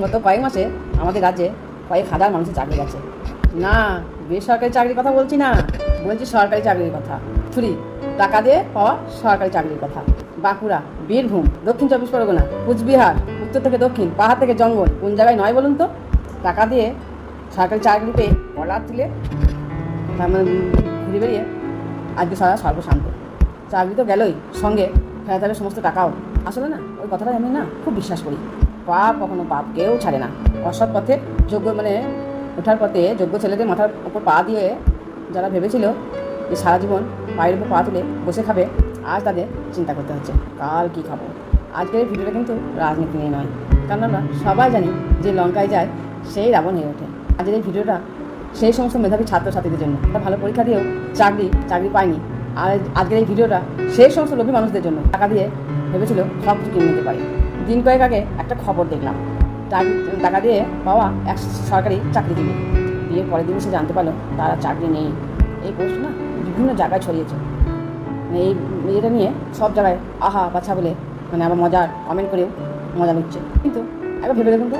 গত কয়েক মাসে আমাদের রাজ্যে কয়েক হাজার মানুষের চাকরি গেছে। না, বেসরকারি চাকরির কথা বলছি না, বলছি সরকারি চাকরির কথা। ছুরি টাকা দিয়ে পাওয়া সরকারি চাকরির কথা। বাঁকুড়া, বীরভূম, দক্ষিণ চব্বিশ পরগনা, কুচবিহার, উত্তর থেকে দক্ষিণ, পাহাড় থেকে জঙ্গল, কোন জায়গায় নয় বলুন তো? টাকা দিয়ে সরকারি চাকরি পেয়ে কলার তুলে তার মানে ঘুরে বেরিয়ে আজকে সারা সর্বশান্ত। চাকরি তো গেলই, সঙ্গে ফেরত হবে সমস্ত টাকাও। আসলে না, ওই কথাটা আমি না খুব বিশ্বাস করি। পাপ কখনো পাপ কেউ ছাড়ে না। অসৎ পথে যোগ্য ওঠার পথে যোগ্য ছেলেদের মাথার উপর পা দিয়ে যারা ভেবেছিল যে সারা জীবন পায়ের উপর পা তুলে বসে খাবে, আজ তাদের চিন্তা করতে হচ্ছে কাল কী খাবো। আজকের এই ভিডিওটা কিন্তু রাজনীতি নিয়ে নয়, কারণ আমরা সবাই জানি যে লঙ্কায় যায় সেই রাবণ হয়ে ওঠে। আজকের এই ভিডিওটা সেই সমস্ত মেধাবী ছাত্রছাত্রীদের জন্য, তারা ভালো পরীক্ষা দিয়েও চাকরি পায়নি। আর আজকের এই ভিডিওটা সেই সমস্ত লোভী মানুষদের জন্য, টাকা দিয়ে ভেবেছিল সব কিছু কিনে নিতে পারে। দিন কয়েক আগে একটা খবর দেখলাম, টাকা দিয়ে পাওয়া এক সরকারি চাকরিজীবী বিয়ের পরের দিন সে জানতে পারলো তারা চাকরি নেই। এই পোস্ট না বিভিন্ন জায়গায় ছড়িয়েছে। এই এটা নিয়ে সব জায়গায় আহা বাছা বলে আবার মজার কমেন্ট করেও মজা নিচ্ছে। কিন্তু একবার ভেবে দেখুন তো,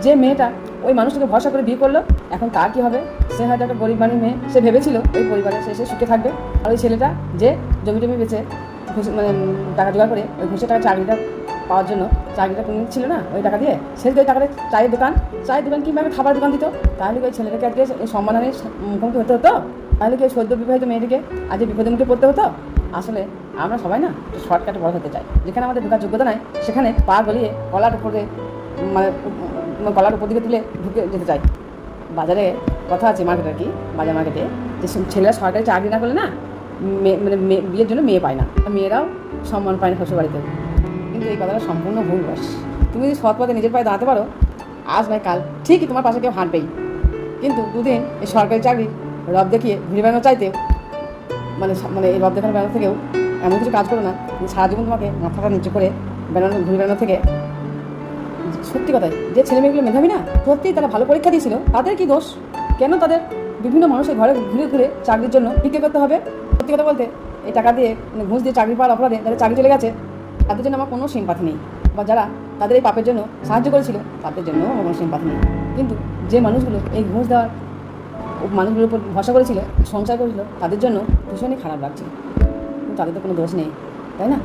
যে মেয়েটা ওই মানুষটাকে ভরসা করে বিয়ে করলো, এখন তার কী হবে? সে হয়তো একটা গরিব বাড়ির মেয়ে, সে ভেবেছিল ওই পরিবারে সে সুখে থাকবে। আর ওই ছেলেটা যে জমি বেচে টাকা জোগাড় করে ওই ঘুষে টাকা চাকরিটা পাওয়ার জন্য চাকরিটা কিনে ছিল না, ওই টাকা দিয়ে সে যদি ওই টাকাটা চায়ের দোকান কিংবা খাবার দোকান দিত, তাহলে ওই ছেলেটাকে আজকে সম্মানের মুখোমুখি হতে হতো? তাহলে কি সদ্য বিবাহিত মেয়েটিকে আজকে বিপদের মুখে পড়তে হতো? আসলে আমরা সবাই না শর্টকাটে বড় হতে চাই। যেখানে আমাদের ঢোকার যোগ্যতা নাই, সেখানে পা গলিয়ে গলার উপর দিকে তুলে ঢুকে যেতে চাই। বাজারে কথা আছে, মার্কেটে যে ছেলেরা সরকারি চাকরি না করলে না বিয়ের জন্য মেয়ে পায় না, মেয়েরাও সম্মান পায় না শ্বশুরবাড়িতে। কিন্তু এই কথাটা সম্পূর্ণ ভুল বাস। তুমি যদি সৎ পথে নিজের পায়ে দাঁড়াতে পারো, আজ নয় কাল ঠিকই তোমার পাশে কেউ হাঁটবেই। কিন্তু দুদিন এই সরকারি চাকরি রব দেখিয়ে ঘুরে বেড়ানো চাইতে এই রব দেখানো বেড়ানো থেকেও এমন কিছু কাজ করো না সারা জীবন তোমাকে মাথাটা নিচু করে ঘুরে বেড়ানো থেকে। সত্যি কথাই, যে ছেলেমেয়েগুলো মেধাবী না, সত্যিই তারা ভালো পরীক্ষা দিয়েছিল, তাদের কি দোষ? কেন তাদের বিভিন্ন মানুষের ঘরে ঘুরে ঘুরে চাকরির জন্য ভিক্ষা করতে হবে? সত্যি কথা বলতে, এই টাকা দিয়ে ঘুষ দিয়ে চাকরি পাওয়ার অপরাধে যাদের চাকরি চলে গেছে, তাদের জন্য আমার কোনো সিম্পাথি নেই। বা যারা তাদের এই পাপের জন্য সাহায্য করেছিল, তাদের জন্য আমার কোনো সিম্পাথি নেই। কিন্তু যে মানুষগুলো এই ঘুষ দেওয়ার মানুষগুলোর উপর ভরসা করেছিল, সংসার করেছিল, তাদের জন্য ভীষণই খারাপ লাগছে। কিন্তু তাদের তো কোনো দোষ নেই, তাই না?